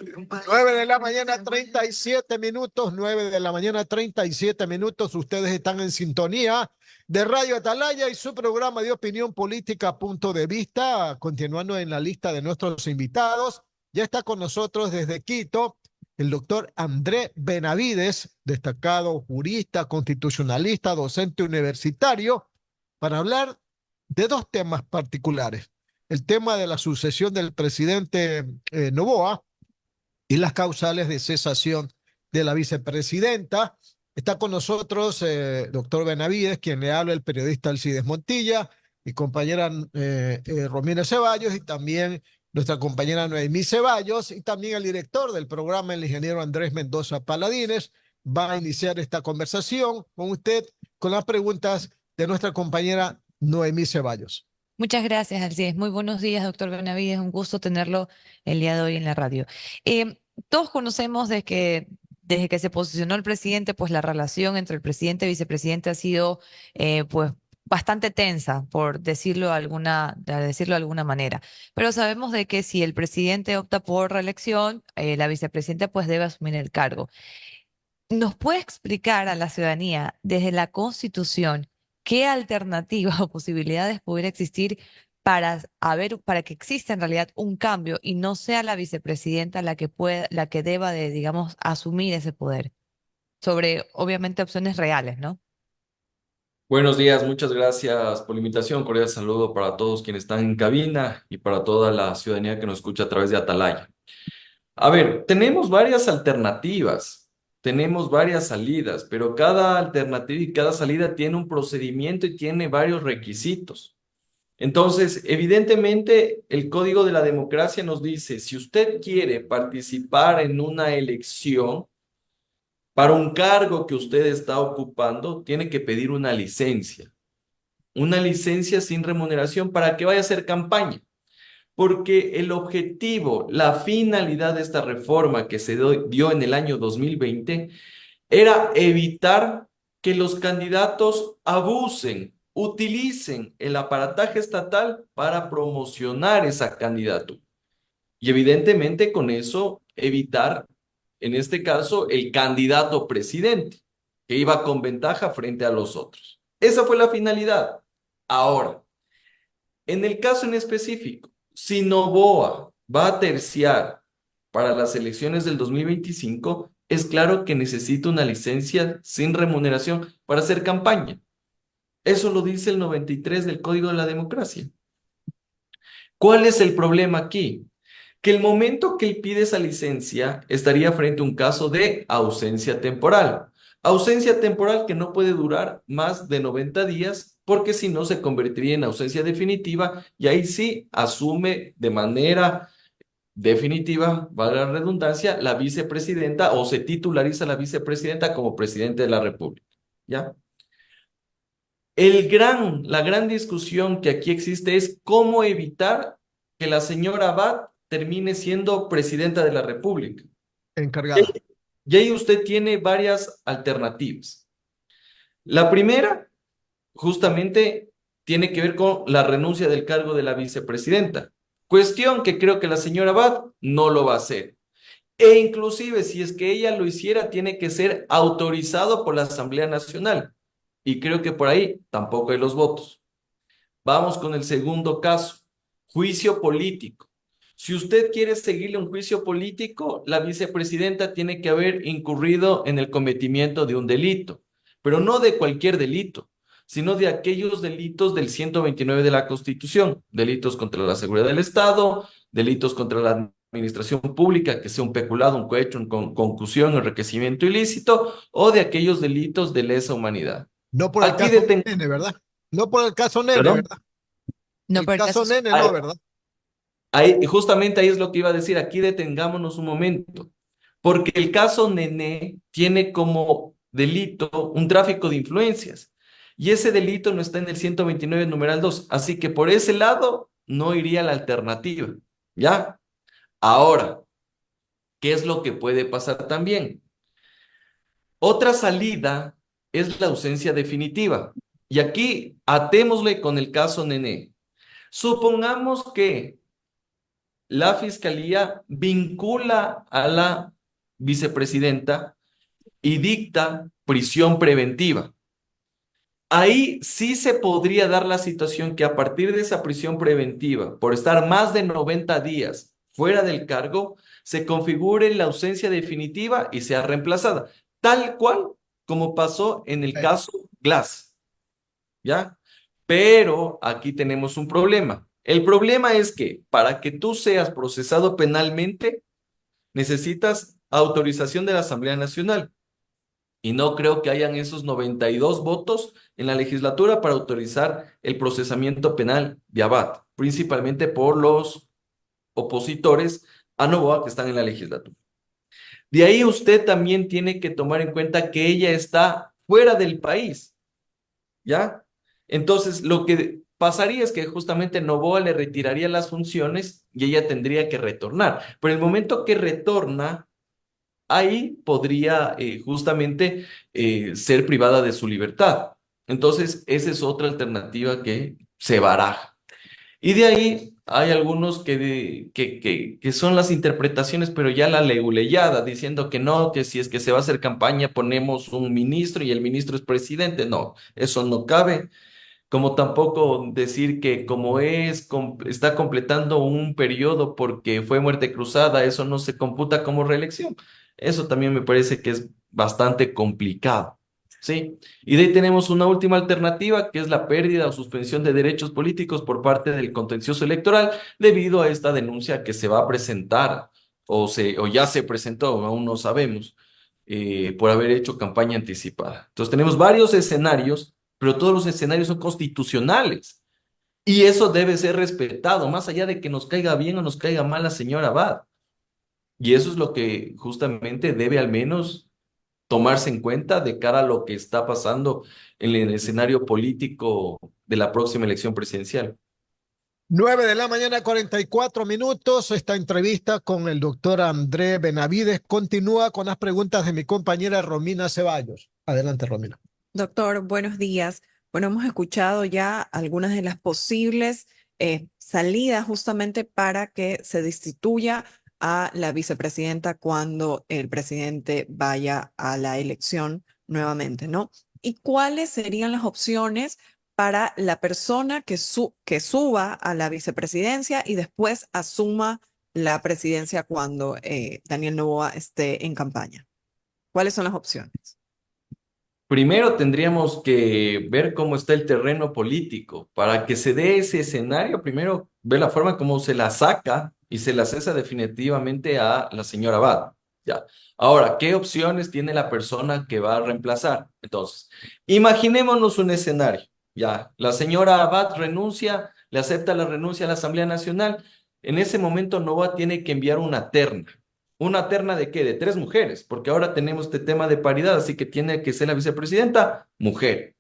9 de la mañana, 37 minutos, 9 de la mañana, 37 minutos. Ustedes están en sintonía de Radio Atalaya y su programa de opinión política, Punto de Vista. Continuando en la lista de nuestros invitados, ya está con nosotros desde Quito el doctor André Benavides, destacado jurista, constitucionalista, docente universitario, para hablar de dos temas particulares. El tema de la sucesión del presidente Noboa y las causales de cesación de la vicepresidenta. Está con nosotros doctor Benavides, quien le habla, el periodista Alcides Montilla, mi compañera Romina Ceballos y también nuestra compañera Noemí Ceballos y también el director del programa, el ingeniero Andrés Mendoza Paladines. Va a iniciar esta conversación con usted con las preguntas de nuestra compañera Noemí Ceballos. Muchas gracias, Alcides. Muy buenos días, doctor Benavides. Un gusto tenerlo el día de hoy en la radio. Todos conocemos desde que se posicionó el presidente, pues la relación entre el presidente y vicepresidente ha sido pues bastante tensa, por decirlo de alguna manera. Pero sabemos de que si el presidente opta por reelección, la vicepresidenta pues debe asumir el cargo. ¿Nos puede explicar a la ciudadanía desde la Constitución qué alternativas o posibilidades pudiera existir para que exista en realidad un cambio y no sea la vicepresidenta la que deba de, digamos, asumir ese poder? Sobre, obviamente, opciones reales, ¿no? Buenos días, muchas gracias por la invitación. Cordial saludo para todos quienes están en cabina y para toda la ciudadanía que nos escucha a través de Atalaya. A ver, tenemos varias alternativas, tenemos varias salidas, pero cada alternativa y cada salida tiene un procedimiento y tiene varios requisitos. Entonces, evidentemente, el Código de la Democracia nos dice, si usted quiere participar en una elección, para un cargo que usted está ocupando, tiene que pedir una licencia sin remuneración para que vaya a hacer campaña. Porque el objetivo, la finalidad de esta reforma que se dio en el año 2020 era evitar que los candidatos abusen, utilicen el aparataje estatal para promocionar esa candidatura. Y evidentemente con eso evitar, en este caso, el candidato presidente, que iba con ventaja frente a los otros. Esa fue la finalidad. Ahora, en el caso en específico, si Noboa va a terciar para las elecciones del 2025, es claro que necesita una licencia sin remuneración para hacer campaña. Eso lo dice el 93 del Código de la Democracia. ¿Cuál es el problema aquí? Que el momento que él pide esa licencia estaría frente a un caso de ausencia temporal. Ausencia temporal que no puede durar más de 90 días porque si no se convertiría en ausencia definitiva y ahí sí asume de manera definitiva, valga la redundancia, la vicepresidenta o se titulariza la vicepresidenta como presidente de la República. ¿Ya? La gran discusión que aquí existe es cómo evitar que la señora Abad termine siendo presidenta de la República. Y Encargada. ahí y ahí usted tiene varias alternativas. La primera, justamente, tiene que ver con la renuncia del cargo de la vicepresidenta. Cuestión que creo que la señora Abad no lo va a hacer. E inclusive, si es que ella lo hiciera, tiene que ser autorizado por la Asamblea Nacional. Y creo que por ahí tampoco hay los votos. Vamos con el segundo caso, juicio político. Si usted quiere seguirle un juicio político, la vicepresidenta tiene que haber incurrido en el cometimiento de un delito, pero no de cualquier delito, sino de aquellos delitos del 129 de la Constitución, delitos contra la seguridad del Estado, delitos contra la administración pública, que sea un peculado, un cohecho, un concusión, enriquecimiento ilícito, o de aquellos delitos de lesa humanidad. No por el Aquí caso deten... Nene, ¿verdad? No por el caso Nene, ¿Perdón? ¿verdad? No, El por el caso caso. Nene no, ¿verdad? Justamente ahí es lo que iba a decir, aquí detengámonos un momento, porque el caso Nené tiene como delito un tráfico de influencias y ese delito no está en el 129 numeral 2, así que por ese lado no iría la alternativa, ¿ya? Ahora, ¿qué es lo que puede pasar también? Otra salida es la ausencia definitiva y aquí atémosle con el caso Nené. Supongamos que la fiscalía vincula a la vicepresidenta y dicta prisión preventiva. Ahí sí se podría dar la situación que a partir de esa prisión preventiva, por estar más de 90 días fuera del cargo, se configure la ausencia definitiva y sea reemplazada, tal cual como pasó en el caso Glass, ¿ya? Pero aquí tenemos un problema. El problema es que para que tú seas procesado penalmente, necesitas autorización de la Asamblea Nacional. Y no creo que hayan esos 92 votos en la legislatura para autorizar el procesamiento penal de Abad, principalmente por los opositores a Noboa que están en la legislatura. De ahí usted también tiene que tomar en cuenta que ella está fuera del país, ¿ya? Entonces, lo que pasaría es que justamente Noboa le retiraría las funciones y ella tendría que retornar. Pero el momento que retorna, ahí podría justamente ser privada de su libertad. Entonces, esa es otra alternativa que se baraja. Y de ahí hay algunos que son las interpretaciones, pero ya la leguleyada, diciendo que no, que si es que se va a hacer campaña, ponemos un ministro y el ministro es presidente. No, eso no cabe. Como tampoco decir que como está completando un periodo porque fue muerte cruzada, eso no se computa como reelección. Eso también me parece que es bastante complicado, ¿sí? Y de ahí tenemos una última alternativa, que es la pérdida o suspensión de derechos políticos por parte del contencioso electoral debido a esta denuncia que se va a presentar o ya se presentó, aún no sabemos, por haber hecho campaña anticipada. Entonces tenemos varios escenarios, pero todos los escenarios son constitucionales. Y eso debe ser respetado, más allá de que nos caiga bien o nos caiga mal la señora Abad. Y eso es lo que justamente debe al menos tomarse en cuenta de cara a lo que está pasando en el escenario político de la próxima elección presidencial. 9 de la mañana, 44 minutos. Esta entrevista con el doctor André Benavides continúa con las preguntas de mi compañera Romina Ceballos. Adelante, Romina. Doctor, buenos días. Bueno, hemos escuchado ya algunas de las posibles salidas justamente para que se destituya a la vicepresidenta cuando el presidente vaya a la elección nuevamente, ¿no? ¿Y cuáles serían las opciones para la persona que suba a la vicepresidencia y después asuma la presidencia cuando Daniel Noboa esté en campaña? ¿Cuáles son las opciones? Primero tendríamos que ver cómo está el terreno político. Para que se dé ese escenario, primero ver la forma como se la saca y se la cesa definitivamente a la señora Abad. Ya. Ahora, ¿qué opciones tiene la persona que va a reemplazar? Entonces, imaginémonos un escenario. Ya, la señora Abad renuncia, le acepta la renuncia a la Asamblea Nacional. En ese momento Nova tiene que enviar una terna. ¿Una terna de qué? De 3 mujeres, porque ahora tenemos este tema de paridad, así que tiene que ser la vicepresidenta, mujer.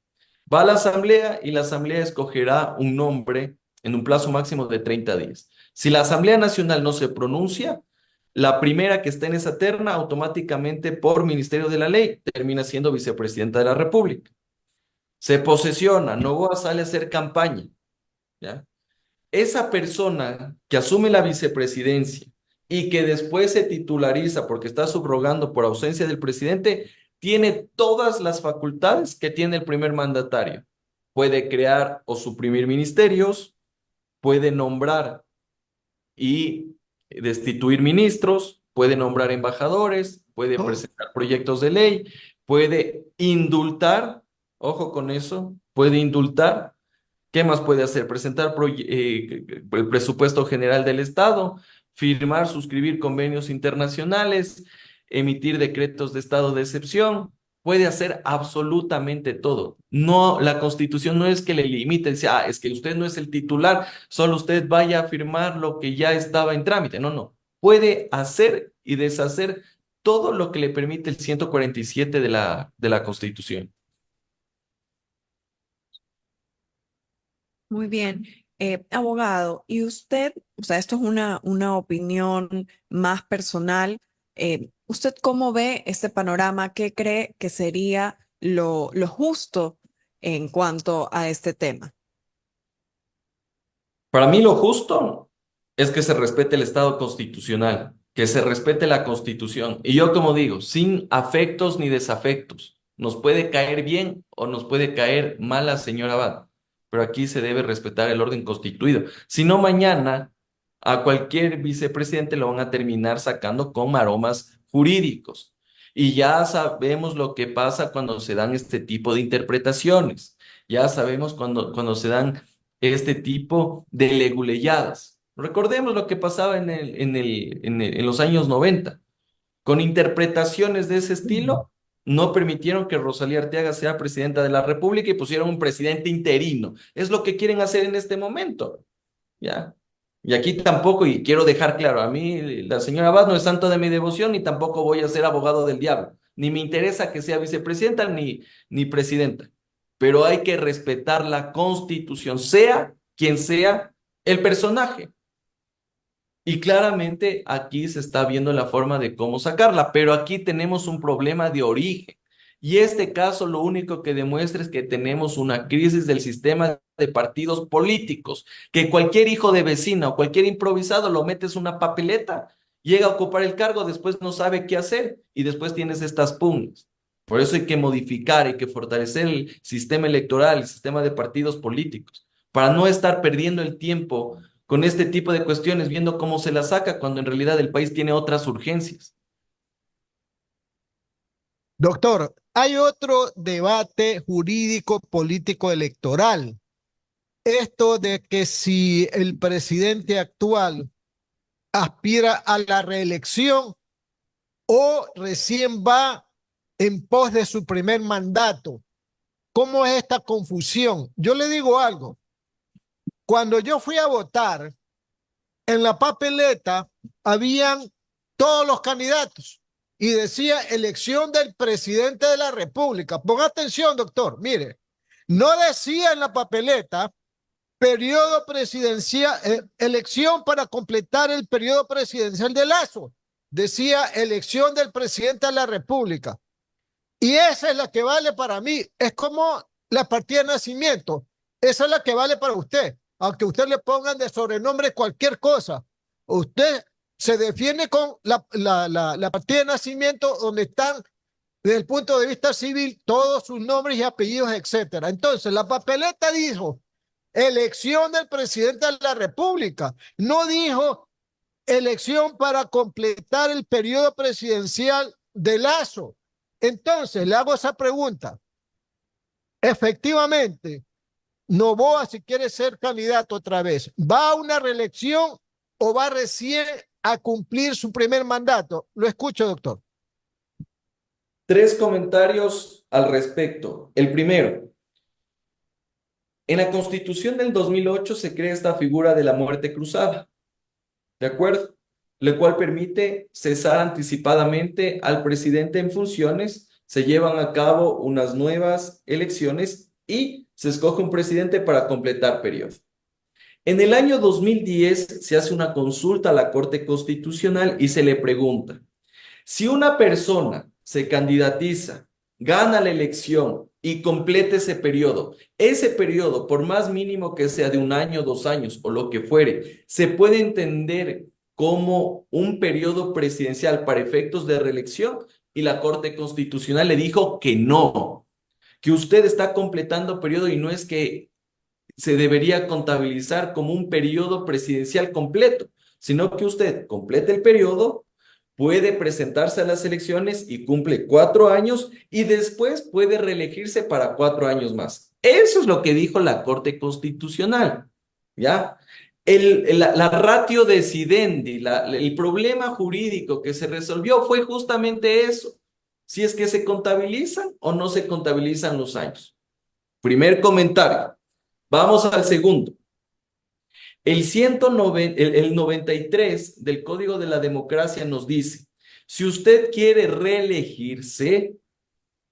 Va a la asamblea y la asamblea escogerá un nombre en un plazo máximo de 30 días. Si la Asamblea Nacional no se pronuncia, la primera que está en esa terna automáticamente por Ministerio de la Ley termina siendo vicepresidenta de la República. Se posesiona, Noboa sale a hacer campaña, ¿ya? Esa persona que asume la vicepresidencia y que después se titulariza porque está subrogando por ausencia del presidente, tiene todas las facultades que tiene el primer mandatario. Puede crear o suprimir ministerios, puede nombrar y destituir ministros, puede nombrar embajadores, puede presentar proyectos de ley, puede indultar, ojo con eso, puede indultar. ¿Qué más puede hacer? Presentar el presupuesto general del Estado, firmar, suscribir convenios internacionales, emitir decretos de estado de excepción. Puede hacer absolutamente todo. No, la Constitución no es que le limite, dice, es que usted no es el titular, solo usted vaya a firmar lo que ya estaba en trámite. No, no. Puede hacer y deshacer todo lo que le permite el 147 de la Constitución. Muy bien. Abogado, y usted, o sea, esto es una opinión más personal. ¿Usted cómo ve este panorama? ¿Qué cree que sería lo justo en cuanto a este tema? Para mí lo justo es que se respete el Estado constitucional, que se respete la Constitución. Y yo, como digo, sin afectos ni desafectos, nos puede caer bien o nos puede caer mal la señora Abad, pero aquí se debe respetar el orden constituido. Si no, mañana a cualquier vicepresidente lo van a terminar sacando con maromas jurídicos. Y ya sabemos lo que pasa cuando se dan este tipo de interpretaciones. Ya sabemos cuando se dan este tipo de leguleyadas. Recordemos lo que pasaba en los años 90. Con interpretaciones de ese estilo, no permitieron que Rosalía Arteaga sea presidenta de la República y pusieron un presidente interino. Es lo que quieren hacer en este momento, ¿ya? Y aquí tampoco, y quiero dejar claro, a mí la señora Abad no es santo de mi devoción, ni tampoco voy a ser abogado del diablo, ni me interesa que sea vicepresidenta ni presidenta, pero hay que respetar la Constitución, sea quien sea el personaje. Y claramente aquí se está viendo la forma de cómo sacarla, pero aquí tenemos un problema de origen. Y este caso lo único que demuestra es que tenemos una crisis del sistema de partidos políticos, que cualquier hijo de vecina o cualquier improvisado lo metes en una papeleta, llega a ocupar el cargo, después no sabe qué hacer y después tienes estas pugnas. Por eso hay que modificar, hay que fortalecer el sistema electoral, el sistema de partidos políticos, para no estar perdiendo el tiempo con este tipo de cuestiones, viendo cómo se la saca cuando en realidad el país tiene otras urgencias. Doctor, hay otro debate jurídico, político, electoral. Esto de que si el presidente actual aspira a la reelección o recién va en pos de su primer mandato. ¿Cómo es esta confusión? Yo le digo algo. Cuando yo fui a votar, en la papeleta habían todos los candidatos y decía elección del presidente de la República. Ponga atención, doctor. Mire, no decía en la papeleta periodo presidencial, elección para completar el periodo presidencial de Lazo. Decía elección del presidente de la República. Y esa es la que vale para mí. Es como la partida de nacimiento. Esa es la que vale para usted. Aunque usted le pongan de sobrenombre cualquier cosa. Usted se defiende con la partida de nacimiento donde están, desde el punto de vista civil, todos sus nombres y apellidos, etcétera. Entonces, la papeleta dijo elección del presidente de la República. No dijo elección para completar el periodo presidencial de Lazo. Entonces, le hago esa pregunta. Efectivamente, Noboa, si quiere ser candidato otra vez, ¿va a una reelección o va recién a cumplir su primer mandato? Lo escucho, doctor. 3 comentarios al respecto. El primero, en la Constitución del 2008 se crea esta figura de la muerte cruzada, ¿de acuerdo? Lo cual permite cesar anticipadamente al presidente en funciones, se llevan a cabo unas nuevas elecciones y se escoge un presidente para completar periodo. En el año 2010 se hace una consulta a la Corte Constitucional y se le pregunta, si una persona se candidatiza, gana la elección y completa ese periodo, por más mínimo que sea de 1 año, 2 años o lo que fuere, se puede entender como un periodo presidencial para efectos de reelección, y la Corte Constitucional le dijo que no, que usted está completando periodo y no es que se debería contabilizar como un periodo presidencial completo, sino que usted complete el periodo, puede presentarse a las elecciones y cumple 4 años y después puede reelegirse para 4 años más. Eso es lo que dijo la Corte Constitucional, ¿ya? La ratio decidendi, el problema jurídico que se resolvió fue justamente eso, si es que se contabilizan o no se contabilizan los años. Primer comentario. Vamos al segundo. El 93 del Código de la Democracia nos dice, si usted quiere reelegirse,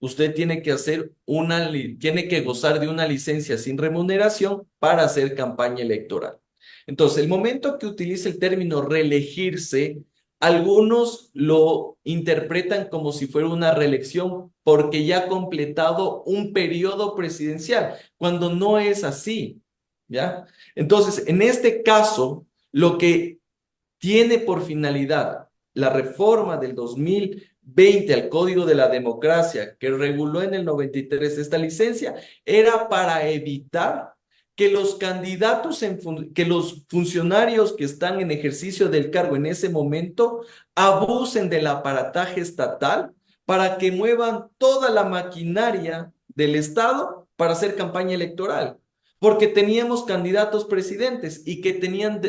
usted tiene que gozar de una licencia sin remuneración para hacer campaña electoral. Entonces, el momento que utiliza el término reelegirse, algunos lo interpretan como si fuera una reelección porque ya ha completado un periodo presidencial, cuando no es así, ¿ya? Entonces, en este caso, lo que tiene por finalidad la reforma del 2020 al Código de la Democracia, que reguló en el 93 esta licencia, era para evitar que los candidatos, que los funcionarios que están en ejercicio del cargo en ese momento abusen del aparataje estatal para que muevan toda la maquinaria del Estado para hacer campaña electoral, porque teníamos candidatos presidentes y que tenían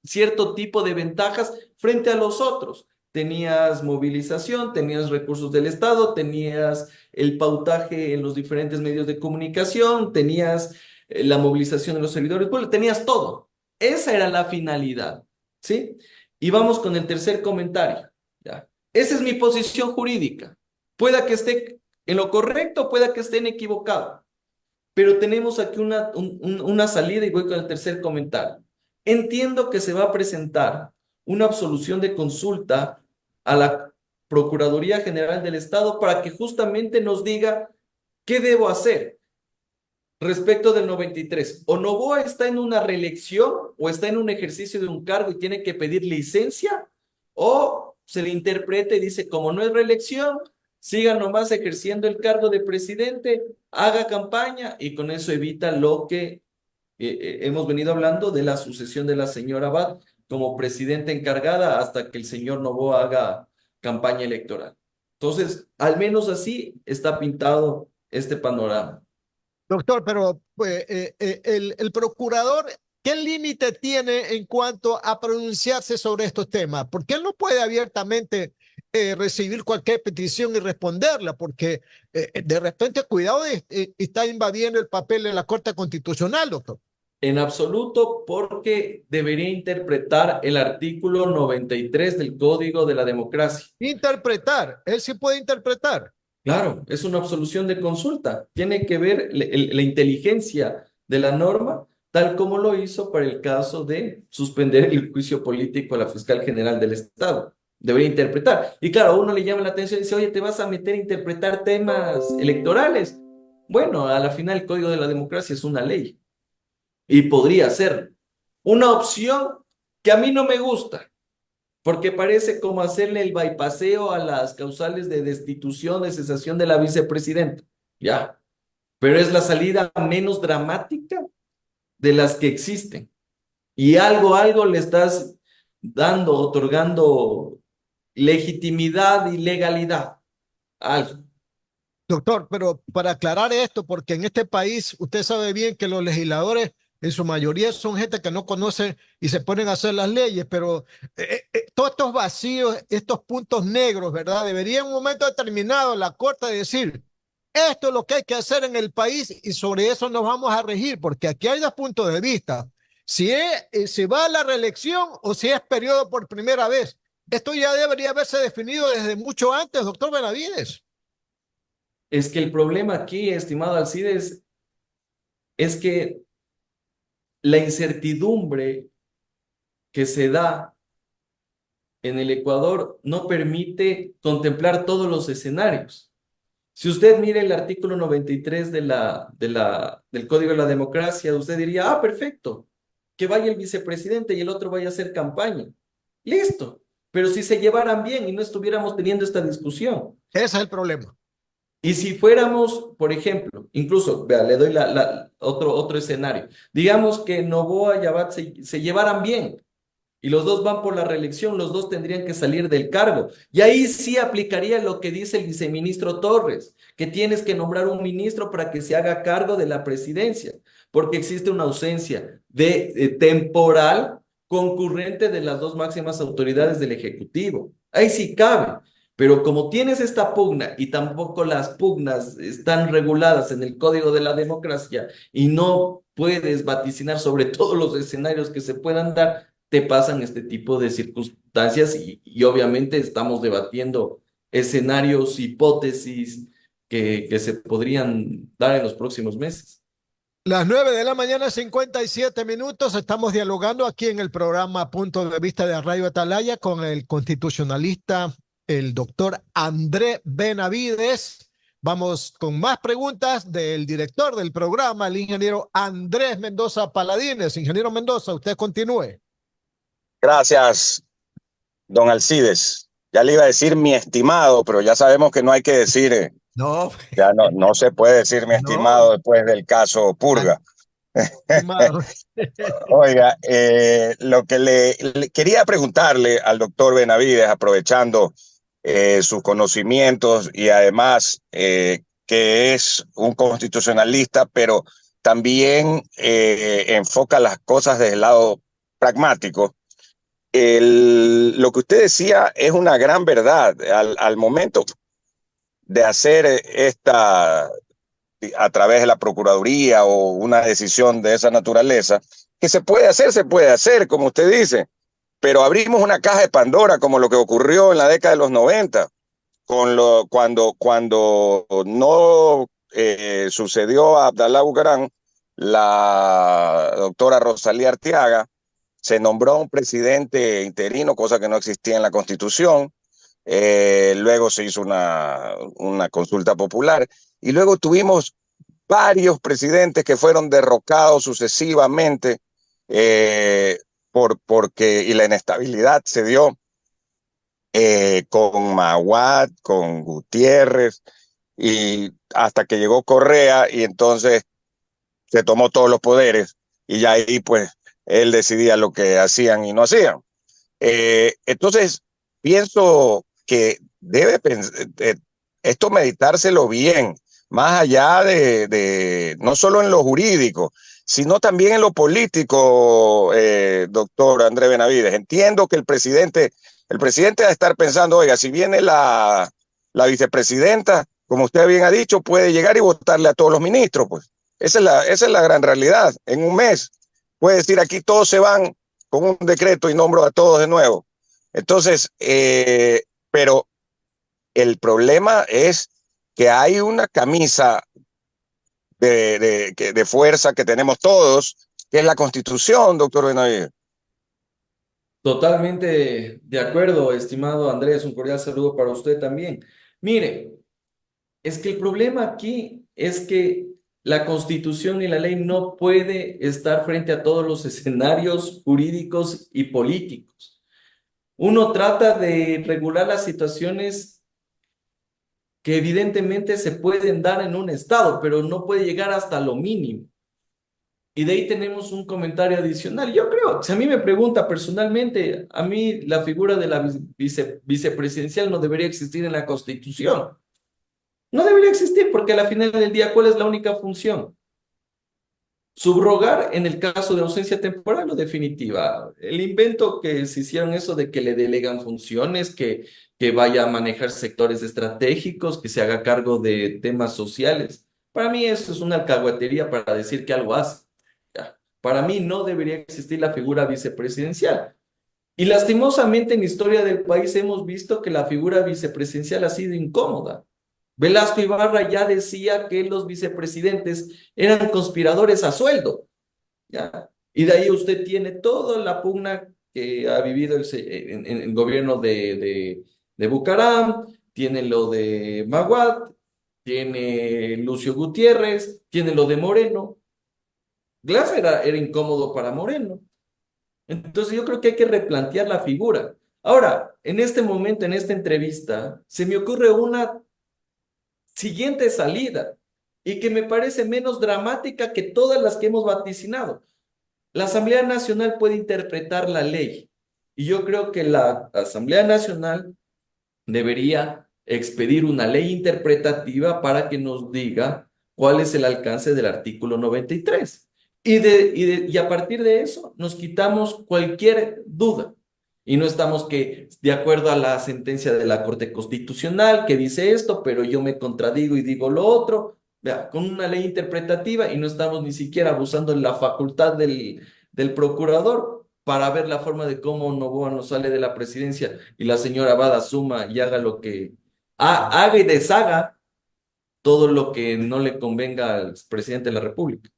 cierto tipo de ventajas frente a los otros. Tenías movilización, tenías recursos del Estado, tenías el pautaje en los diferentes medios de comunicación, tenías la movilización de los servidores públicos, tenías todo. Esa era la finalidad, ¿sí? Y vamos con el tercer comentario, ¿ya? Esa es mi posición jurídica. Pueda que esté en lo correcto, pueda que esté en equivocado, pero tenemos aquí una salida y voy con el tercer comentario. Entiendo que se va a presentar una absolución de consulta a la Procuraduría General del Estado para que justamente nos diga qué debo hacer respecto del 93. O Noboa está en una reelección o está en un ejercicio de un cargo y tiene que pedir licencia, o se le interpreta y dice, como no es reelección, siga nomás ejerciendo el cargo de presidente, haga campaña y con eso evita lo que hemos venido hablando de la sucesión de la señora Abad como presidenta encargada hasta que el señor Noboa haga campaña electoral. Entonces, al menos así está pintado este panorama. Doctor, pero el procurador, ¿qué límite tiene en cuanto a pronunciarse sobre estos temas? Porque él no puede abiertamente recibir cualquier petición y responderla, porque de repente, cuidado, está invadiendo el papel de la Corte Constitucional, doctor. En absoluto, porque debería interpretar el artículo 93 del Código de la Democracia. Interpretar, él sí puede interpretar. Claro, es una absolución de consulta. Tiene que ver la inteligencia de la norma, tal como lo hizo para el caso de suspender el juicio político a la fiscal general del Estado. Debería interpretar. Y claro, a uno le llama la atención y dice, oye, ¿te vas a meter a interpretar temas electorales? Bueno, a la final el Código de la Democracia es una ley y podría ser una opción que a mí no me gusta, porque parece como hacerle el bypaseo a las causales de destitución, de cesación de la vicepresidenta, ya, pero es la salida menos dramática de las que existen, y algo le estás dando, otorgando legitimidad y legalidad, algo. Doctor, pero para aclarar esto, porque en este país usted sabe bien que los legisladores en su mayoría son gente que no conoce y se ponen a hacer las leyes, pero todos estos vacíos, estos puntos negros, ¿verdad? Debería en un momento determinado la Corte decir, esto es lo que hay que hacer en el país y sobre eso nos vamos a regir, porque aquí hay dos puntos de vista. Si se va a la reelección o si es periodo por primera vez. Esto ya debería haberse definido desde mucho antes, doctor Benavides. Es que el problema aquí, estimado Alcides, es que la incertidumbre que se da en el Ecuador no permite contemplar todos los escenarios. Si usted mira el artículo 93 del Código de la Democracia, usted diría, ah, perfecto, que vaya el vicepresidente y el otro vaya a hacer campaña. Listo. Pero si se llevaran bien y no estuviéramos teniendo esta discusión. Ese es el problema. Y si fuéramos, por ejemplo, incluso, vea, le doy otro escenario. Digamos que Noboa y Abad se llevaran bien y los dos van por la reelección, los dos tendrían que salir del cargo. Y ahí sí aplicaría lo que dice el viceministro Torres, que tienes que nombrar un ministro para que se haga cargo de la presidencia, porque existe una ausencia temporal concurrente de las dos máximas autoridades del Ejecutivo. Ahí sí cabe. Pero como tienes esta pugna y tampoco las pugnas están reguladas en el Código de la Democracia y no puedes vaticinar sobre todos los escenarios que se puedan dar, te pasan este tipo de circunstancias y obviamente estamos debatiendo escenarios, hipótesis que se podrían dar en los próximos meses. Las 9 de la mañana, 57 minutos. Estamos dialogando aquí en el programa Punto de Vista de Radio Atalaya con el constitucionalista, el doctor André Benavides. Vamos con más preguntas del director del programa, el ingeniero Andrés Mendoza Paladines. Ingeniero Mendoza, usted continúe. Gracias, don Alcides. Ya le iba a decir mi estimado, pero ya sabemos que no hay que decir, No, ya no se puede decir mi estimado no, después del caso Purga. estimado. Oiga, lo que le quería preguntarle al doctor Benavides, aprovechando sus conocimientos y además que es un constitucionalista, pero también enfoca las cosas desde el lado pragmático. Lo que usted decía es una gran verdad. Al momento de hacer esta a través de la Procuraduría o una decisión de esa naturaleza, que se puede hacer, como usted dice, pero abrimos una caja de Pandora como lo que ocurrió en la década de los 90, cuando no sucedió a Abdalá Bucaram, la doctora Rosalía Arteaga se nombró a un presidente interino, cosa que no existía en la Constitución. Luego se hizo una consulta popular y luego tuvimos varios presidentes que fueron derrocados sucesivamente y la inestabilidad se dio con Maguad, con Gutiérrez y hasta que llegó Correa y entonces se tomó todos los poderes y ya ahí pues él decidía lo que hacían y no hacían. Entonces pienso que debe esto meditárselo bien, más allá de no solo en lo jurídico, sino también en lo político, doctor Andrés Benavides. Entiendo que el presidente va a estar pensando, oiga, si viene la vicepresidenta, como usted bien ha dicho, puede llegar y votarle a todos los ministros, pues. Esa es la gran realidad. En un mes puede decir, aquí todos se van con un decreto y nombro a todos de nuevo. Entonces, pero el problema es que hay una camisa de fuerza que tenemos todos, que es la Constitución, doctor Benavides. Totalmente de acuerdo, estimado Andrés, un cordial saludo para usted también. Mire, es que el problema aquí es que la Constitución y la ley no puede estar frente a todos los escenarios jurídicos y políticos. Uno trata de regular las situaciones que evidentemente se pueden dar en un estado, pero no puede llegar hasta lo mínimo. Y de ahí tenemos un comentario adicional. Yo creo, si a mí me pregunta personalmente, a mí la figura de la vicepresidencial no debería existir en la Constitución. No debería existir porque al final del día, ¿cuál es la única función? Subrogar en el caso de ausencia temporal o definitiva. El invento que se hicieron eso de que le delegan funciones, que vaya a manejar sectores estratégicos, que se haga cargo de temas sociales. Para mí eso es una alcahuetería para decir que algo hace. Ya. Para mí no debería existir la figura vicepresidencial. Y lastimosamente en la historia del país hemos visto que la figura vicepresidencial ha sido incómoda. Velasco Ibarra ya decía que los vicepresidentes eran conspiradores a sueldo, ¿ya? Y de ahí usted tiene toda la pugna que ha vivido en el gobierno de Bucaram, tiene lo de Maguad, tiene Lucio Gutiérrez, tiene lo de Moreno. Glass era incómodo para Moreno. Entonces yo creo que hay que replantear la figura. Ahora, en este momento, en esta entrevista, se me ocurre una siguiente salida y que me parece menos dramática que todas las que hemos vaticinado. La Asamblea Nacional puede interpretar la ley y yo creo que la Asamblea Nacional debería expedir una ley interpretativa para que nos diga cuál es el alcance del artículo 93. Y a partir de eso nos quitamos cualquier duda. Y no estamos que, de acuerdo a la sentencia de la Corte Constitucional que dice esto, pero yo me contradigo y digo lo otro, vea, con una ley interpretativa y no estamos ni siquiera abusando de la facultad del procurador para ver la forma de cómo Noboa nos sale de la presidencia y la señora Abad asuma y haga lo que haga y deshaga todo lo que no le convenga al presidente de la República.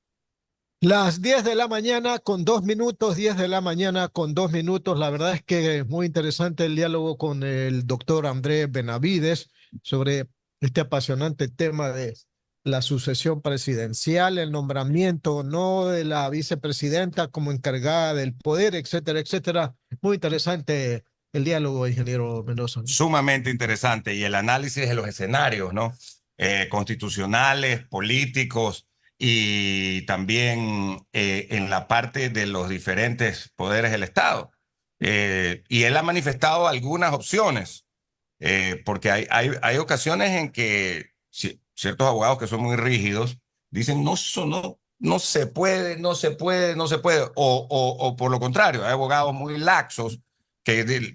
Las 10 de la mañana con 2 minutos, 10 de la mañana con 2 minutos. La verdad es que es muy interesante el diálogo con el doctor Andrés Benavides sobre este apasionante tema la sucesión presidencial, el nombramiento no de la vicepresidenta como encargada del poder, etcétera, etcétera. Muy interesante el diálogo, ingeniero Mendoza. Sumamente interesante y el análisis de los escenarios, ¿no? Constitucionales, políticos y también en la parte de los diferentes poderes del Estado. Y él ha manifestado algunas opciones, porque hay ocasiones en que ciertos abogados que son muy rígidos dicen no, eso no se puede, no se puede, no se puede, o por lo contrario, hay abogados muy laxos que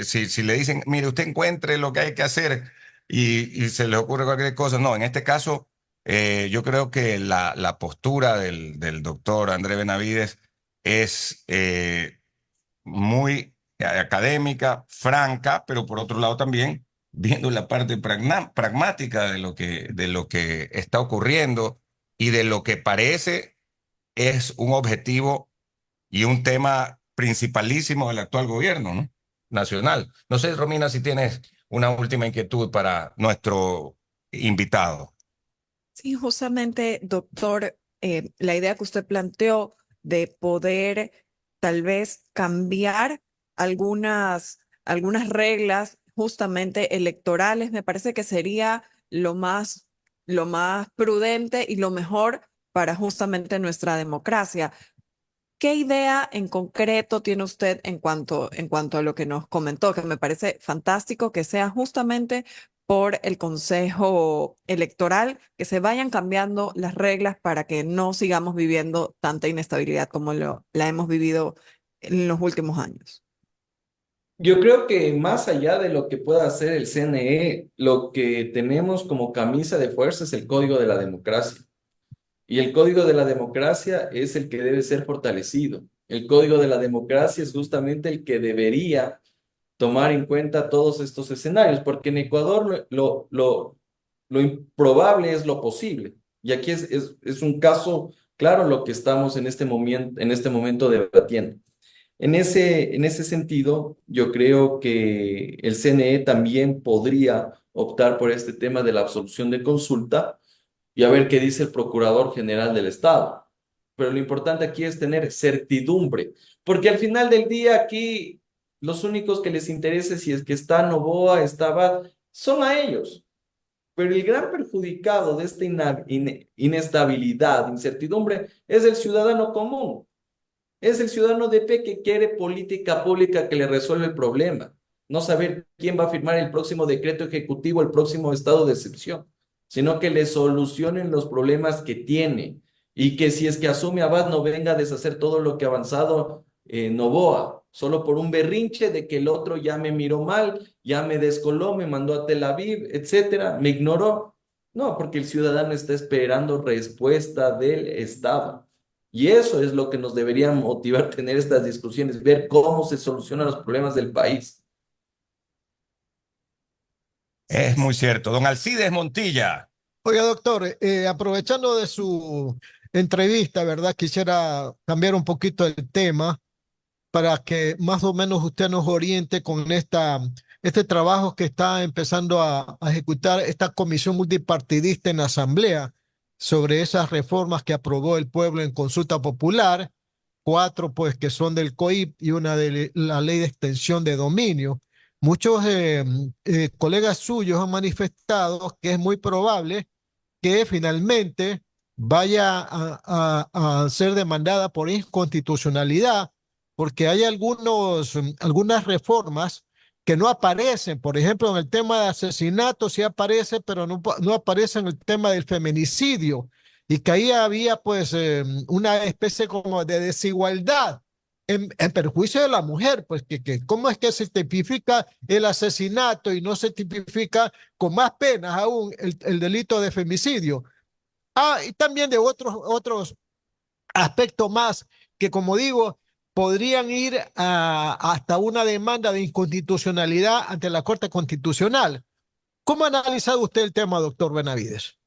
si le dicen, mire, usted encuentre lo que hay que hacer y se le ocurre cualquier cosa, no, en este caso yo creo que la postura del doctor Andrés Benavides es muy académica, franca, pero por otro lado también viendo la parte pragmática de lo que está ocurriendo y de lo que parece es un objetivo y un tema principalísimo del actual gobierno, ¿no? Nacional. No sé, Romina, si tienes una última inquietud para nuestro invitado. Sí, justamente, doctor, la idea que usted planteó de poder tal vez cambiar algunas reglas justamente electorales, me parece que sería lo más prudente y lo mejor para justamente nuestra democracia. ¿Qué idea en concreto tiene usted en cuanto a lo que nos comentó? Que me parece fantástico que sea justamente por el Consejo Electoral, que se vayan cambiando las reglas para que no sigamos viviendo tanta inestabilidad como la hemos vivido en los últimos años. Yo creo que más allá de lo que pueda hacer el CNE, lo que tenemos como camisa de fuerza es el Código de la Democracia. Y el Código de la Democracia es el que debe ser fortalecido. El Código de la Democracia es justamente el que debería tomar en cuenta todos estos escenarios, porque en Ecuador lo improbable es lo posible. Y aquí es un caso claro lo que estamos en este momento debatiendo. En ese sentido, yo creo que el CNE también podría optar por este tema de la absolución de consulta y a ver qué dice el Procurador General del Estado. Pero lo importante aquí es tener certidumbre, porque al final del día aquí los únicos que les interesa si es que está Noboa, está Abad, son a ellos. Pero el gran perjudicado de esta inestabilidad, incertidumbre, es el ciudadano común. Es el ciudadano de pie que quiere política pública que le resuelva el problema, no saber quién va a firmar el próximo decreto ejecutivo, el próximo estado de excepción, sino que le solucionen los problemas que tiene y que si es que asume Abad no venga a deshacer todo lo que ha avanzado Noboa, solo por un berrinche de que el otro ya me miró mal, ya me descoló, me mandó a Tel Aviv, etcétera, me ignoró. No, porque el ciudadano está esperando respuesta del Estado. Y eso es lo que nos debería motivar a tener estas discusiones, ver cómo se solucionan los problemas del país. Es muy cierto. Don Alcides Montilla. Oiga, doctor, aprovechando de su entrevista, ¿verdad? Quisiera cambiar un poquito el tema para que más o menos usted nos oriente con este trabajo que está empezando a ejecutar esta comisión multipartidista en la Asamblea sobre esas reformas que aprobó el pueblo en consulta popular, 4 pues que son del COIP y una de la ley de extensión de dominio. Muchos colegas suyos han manifestado que es muy probable que finalmente vaya a ser demandada por inconstitucionalidad, porque hay algunas reformas que no aparecen. Por ejemplo, en el tema de asesinato sí aparece, pero no aparece en el tema del feminicidio. Y que ahí había pues una especie como de desigualdad en perjuicio de la mujer, pues que cómo es que se tipifica el asesinato y no se tipifica con más penas aún el delito de femicidio. Y también de otros aspectos más que, como digo, podrían ir hasta una demanda de inconstitucionalidad ante la Corte Constitucional. ¿Cómo ha analizado usted el tema, doctor Benavides?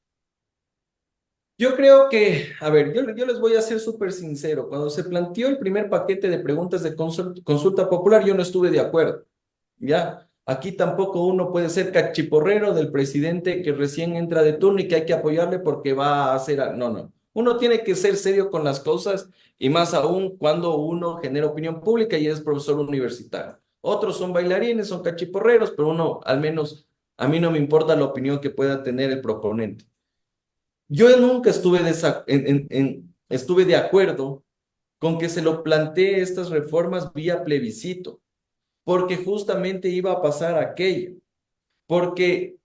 Yo creo que, a ver, yo les voy a ser súper sincero. Cuando se planteó el primer paquete de preguntas de consulta popular, yo no estuve de acuerdo, ¿ya? Aquí tampoco uno puede ser cachiporrero del presidente que recién entra de turno y que hay que apoyarle porque va a hacer... No, no. Uno tiene que ser serio con las cosas y más aún cuando uno genera opinión pública y es profesor universitario. Otros son bailarines, son cachiporreros, pero uno, al menos, a mí no me importa la opinión que pueda tener el proponente. Yo nunca estuve de acuerdo con que se lo plantee estas reformas vía plebiscito, porque justamente iba a pasar aquello, porque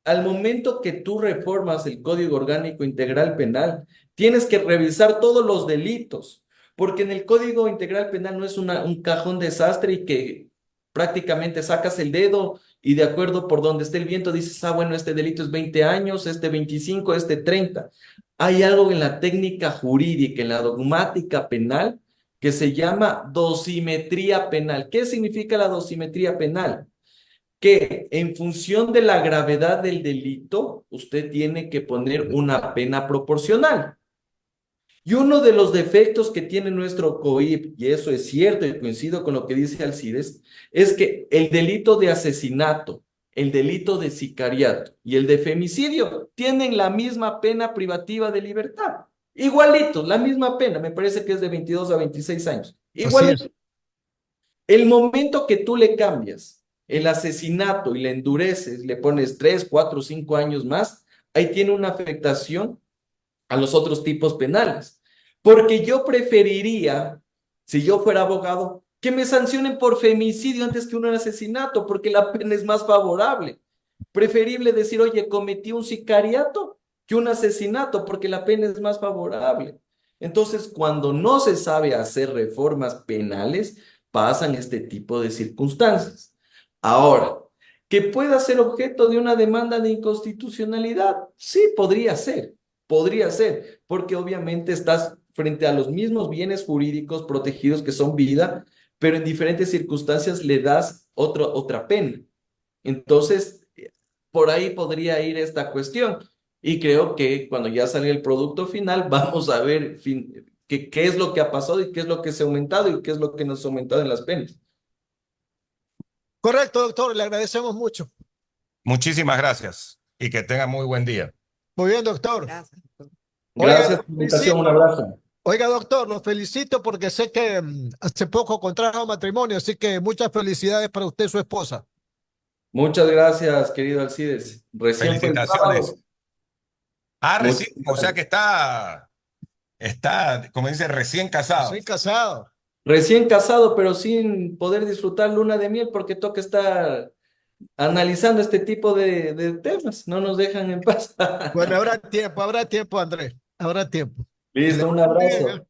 al momento que tú reformas el Código Orgánico Integral Penal, tienes que revisar todos los delitos, porque en el Código Integral Penal no es un cajón desastre y que prácticamente sacas el dedo y de acuerdo por donde esté el viento dices, ah, bueno, este delito es 20 años, este 25, este 30. Hay algo en la técnica jurídica, en la dogmática penal, que se llama dosimetría penal. ¿Qué significa la dosimetría penal? Que en función de la gravedad del delito, usted tiene que poner una pena proporcional. Y uno de los defectos que tiene nuestro COIP, y eso es cierto y coincido con lo que dice Alcides, es que el delito de asesinato, el delito de sicariato y el de femicidio tienen la misma pena privativa de libertad. Igualito, la misma pena, me parece que es de 22 a 26 años. Así Igualito. es. El momento que tú le cambias el asesinato y le endureces, le pones 3, 4, 5 años más, ahí tiene una afectación a los otros tipos penales. Porque yo preferiría, si yo fuera abogado, que me sancionen por femicidio antes que un asesinato, porque la pena es más favorable. Preferible decir, oye, cometí un sicariato que un asesinato, porque la pena es más favorable. Entonces, cuando no se sabe hacer reformas penales, pasan este tipo de circunstancias. Ahora, ¿que pueda ser objeto de una demanda de inconstitucionalidad? Sí, podría ser, porque obviamente estás frente a los mismos bienes jurídicos protegidos que son vida, pero en diferentes circunstancias le das otra pena. Entonces, por ahí podría ir esta cuestión. Y creo que cuando ya salga el producto final, vamos a ver qué es lo que ha pasado y qué es lo que se ha aumentado y qué es lo que nos ha aumentado en las penas. Correcto, doctor, le agradecemos mucho. Muchísimas gracias y que tenga muy buen día. Muy bien, doctor. Gracias. Oiga, Gracias por la invitación, un abrazo. Oiga, doctor, lo felicito porque sé que hace poco contrajo matrimonio, así que muchas felicidades para usted y su esposa. Muchas gracias, querido Alcides. Recién fue el Felicitaciones. sábado. Ah, Muchas recién, o sea que está, como dice, recién casado. Soy casado. Recién casado, pero sin poder disfrutar luna de miel porque toca estar analizando este tipo de temas. No nos dejan en paz. Bueno, habrá tiempo, Andrés. Habrá tiempo. Que le Listo, un vaya bien, abrazo. ¿eh?